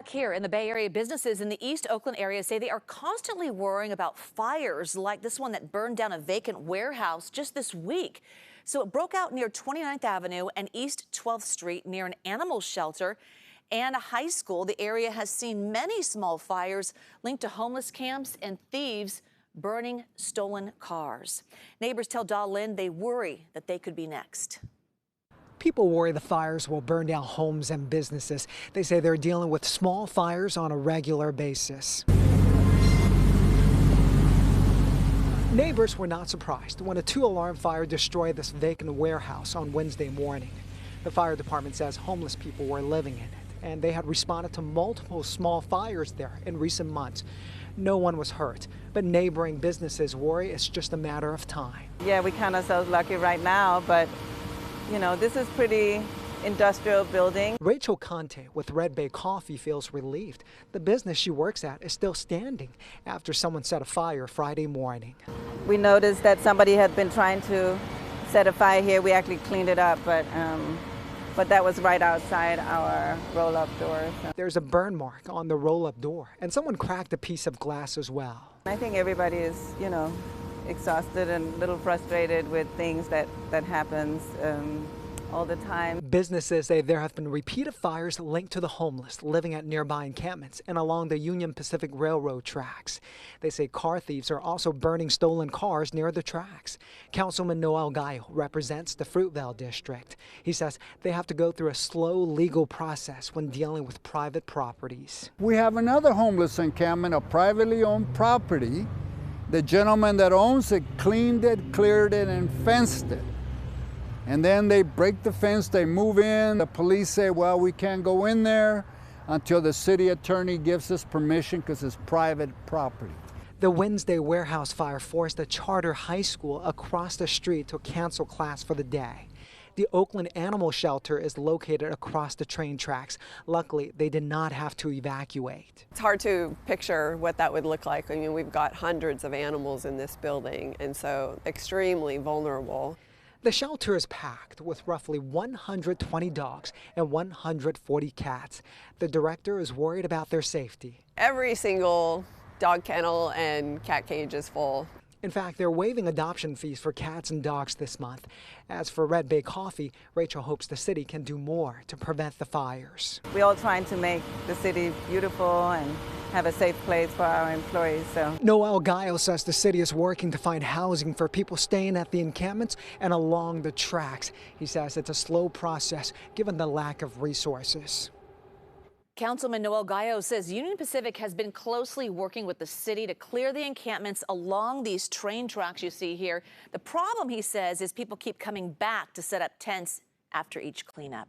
Back here in the Bay Area, businesses in the East Oakland area say they are constantly worrying about fires like this one that burned down a vacant warehouse just this week. So it broke out near 29th Avenue and East 12th Street near an animal shelter and a high school. The area has seen many small fires linked to homeless camps and thieves burning stolen cars. Neighbors tell Lynn they worry that they could be next. People worry the fires will burn down homes and businesses. They say they're dealing with small fires on a regular basis. Neighbors were not surprised when a 2-alarm fire destroyed this vacant warehouse on Wednesday morning. The fire department says homeless people were living in it, and they had responded to multiple small fires there in recent months. No one was hurt, but neighboring businesses worry it's just a matter of time. Yeah, we count ourselves lucky right now, but you know, this is pretty industrial building. Rachel Conte with Red Bay Coffee feels relieved. The business she works at is still standing after someone set a fire Friday morning. We noticed that somebody had been trying to set a fire here. We actually cleaned it up, but that was right outside our roll-up door. So. There's a burn mark on the roll-up door, and someone cracked a piece of glass as well. I think everybody is, you know, exhausted and a little frustrated with things that happens all the time. Businesses say there have been repeated fires linked to the homeless living at nearby encampments and along the Union Pacific Railroad tracks. They say car thieves are also burning stolen cars near the tracks. Councilman Noel Gallo represents the Fruitvale district. He says they have to go through a slow legal process when dealing with private properties. We have another homeless encampment, a privately owned property. The gentleman that owns it cleaned it, cleared it, and fenced it. And then they break the fence, they move in. The police say, well, we can't go in there until the city attorney gives us permission because it's private property. The Wednesday warehouse fire forced a charter high school across the street to cancel class for the day. The Oakland animal shelter is located across the train tracks. Luckily, they did not have to evacuate. It's hard to picture what that would look like. I mean, we've got hundreds of animals in this building, and so extremely vulnerable. The shelter is packed with roughly 120 dogs and 140 cats. The director is worried about their safety. Every single dog kennel and cat cage is full. In fact, they're waiving adoption fees for cats and dogs this month. As for Red Bay Coffee, Rachel hopes the city can do more to prevent the fires. We're all trying to make the city beautiful and have a safe place for our employees. So. Noel Gallo says the city is working to find housing for people staying at the encampments and along the tracks. He says it's a slow process given the lack of resources. Councilman Noel Gallo says Union Pacific has been closely working with the city to clear the encampments along these train tracks you see here. The problem, he says, is people keep coming back to set up tents after each cleanup.